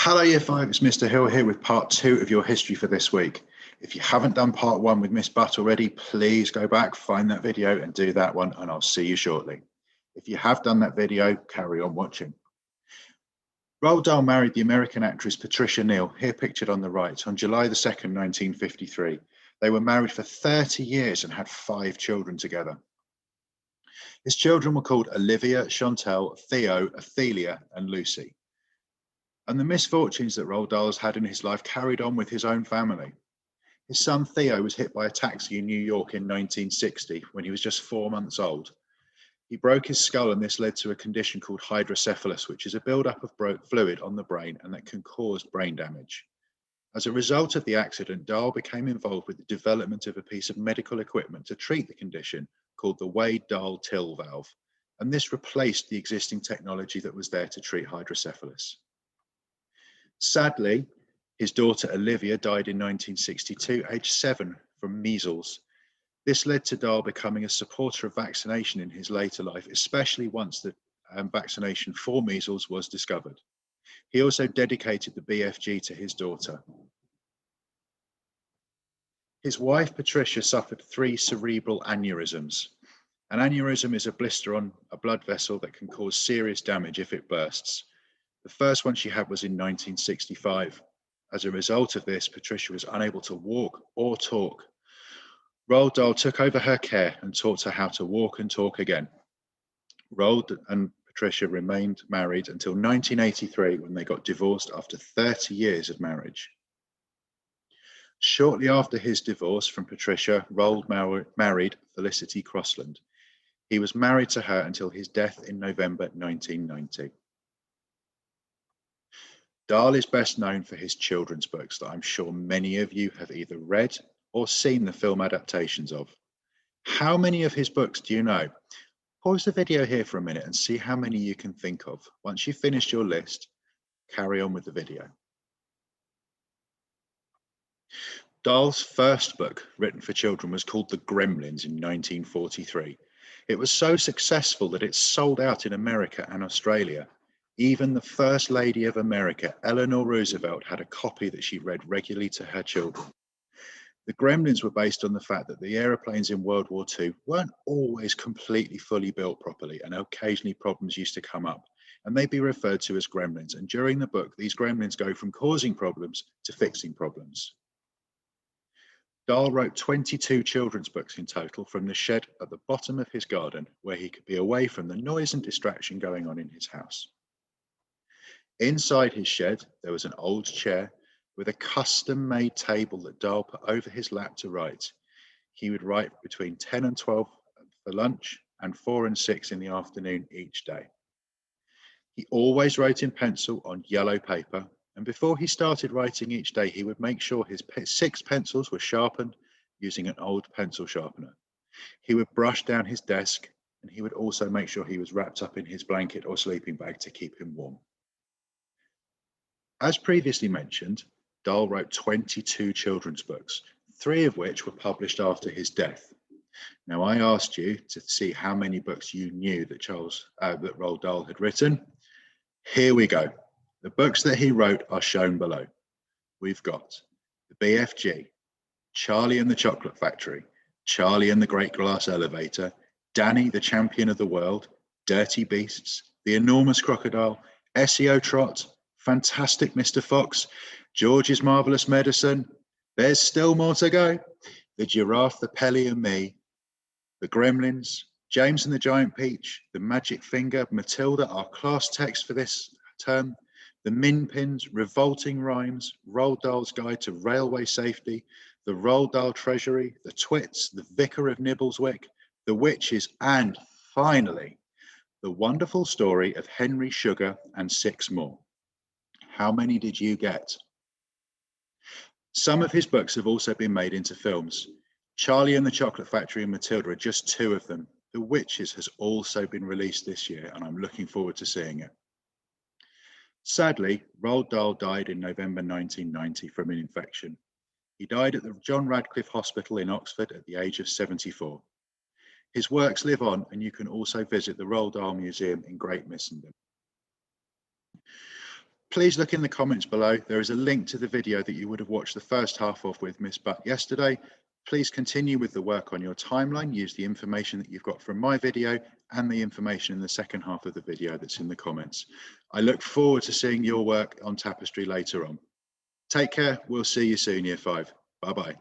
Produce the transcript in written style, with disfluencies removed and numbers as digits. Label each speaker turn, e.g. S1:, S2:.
S1: Hello, Year 5, it's Mr. Hill here with part 2 of your history for this week. If you haven't done part 1 with Miss Butt already, please go back, find that video and do that one, and I'll see you shortly. If you have done that video, carry on watching. Roald Dahl married the American actress Patricia Neal, here pictured on the right, on July the 2nd, 1953. They were married for 30 years and had 5 children together. His children were called Olivia, Chantal, Theo, Ophelia, and Lucy. And the misfortunes that Roald Dahl has had in his life carried on with his own family. His son Theo was hit by a taxi in New York in 1960 when he was just 4 months old. He broke his skull, and this led to a condition called hydrocephalus, which is a buildup of fluid on the brain and that can cause brain damage. As a result of the accident, Dahl became involved with the development of a piece of medical equipment to treat the condition called the Wade-Dahl Till valve, and this replaced the existing technology that was there to treat hydrocephalus. Sadly, his daughter Olivia died in 1962, aged 7, from measles. This led to Dahl becoming a supporter of vaccination in his later life, especially once the vaccination for measles was discovered. He also dedicated the BFG to his daughter. His wife Patricia suffered 3 cerebral aneurysms. An aneurysm is a blister on a blood vessel that can cause serious damage if it bursts. The first one she had was in 1965. As a result of this, Patricia was unable to walk or talk. Roald Dahl took over her care and taught her how to walk and talk again. Roald and Patricia remained married until 1983, when they got divorced after 30 years of marriage. Shortly after his divorce from Patricia, Roald married Felicity Crossland. He was married to her until his death in November 1990. Dahl is best known for his children's books that I'm sure many of you have either read or seen the film adaptations of. How many of his books do you know? Pause the video here for a minute and see how many you can think of. Once you've finished your list, carry on with the video. Dahl's first book written for children was called The Gremlins in 1943. It was so successful that it sold out in America and Australia. Even the First Lady of America, Eleanor Roosevelt, had a copy that she read regularly to her children. The Gremlins were based on the fact that the aeroplanes in World War II weren't always completely fully built properly, and occasionally problems used to come up, and they'd be referred to as gremlins. And during the book, these gremlins go from causing problems to fixing problems. Dahl wrote 22 children's books in total from the shed at the bottom of his garden, where he could be away from the noise and distraction going on in his house. Inside his shed, there was an old chair with a custom-made table that Dahl put over his lap to write. He would write between 10 and 12 for lunch and 4 and 6 in the afternoon each day. He always wrote in pencil on yellow paper, and before he started writing each day, he would make sure his 6 pencils were sharpened using an old pencil sharpener. He would brush down his desk, and he would also make sure he was wrapped up in his blanket or sleeping bag to keep him warm. As previously mentioned, Dahl wrote 22 children's books, 3 of which were published after his death. Now, I asked you to see how many books you knew that Roald Dahl had written. Here we go. The books that he wrote are shown below. We've got The BFG, Charlie and the Chocolate Factory, Charlie and the Great Glass Elevator, Danny, the Champion of the World, Dirty Beasts, The Enormous Crocodile, SEO Trot, Fantastic Mr. Fox, George's Marvelous Medicine, There's Still More to Go, The Giraffe, the Pelly and Me, The Gremlins, James and the Giant Peach, The Magic Finger, Matilda, our class text for this term, The Min Pins, Revolting Rhymes, Roald Dahl's Guide to Railway Safety, The Roald Dahl Treasury, The Twits, The Vicar of Nibbleswick, The Witches, and finally, The Wonderful Story of Henry Sugar and 6 more. How many did you get? Some of his books have also been made into films. Charlie and the Chocolate Factory and Matilda are just 2 of them. The Witches has also been released this year, and I'm looking forward to seeing it. Sadly, Roald Dahl died in November 1990 from an infection. He died at the John Radcliffe Hospital in Oxford at the age of 74. His works live on, and you can also visit the Roald Dahl Museum in Great Missenden. Please look in the comments below. There is a link to the video that you would have watched the first half of with Miss Butt yesterday. Please continue with the work on your timeline. Use the information that you've got from my video and the information in the second half of the video that's in the comments. I look forward to seeing your work on tapestry later on. Take care. We'll see you soon, Year 5. Bye-bye.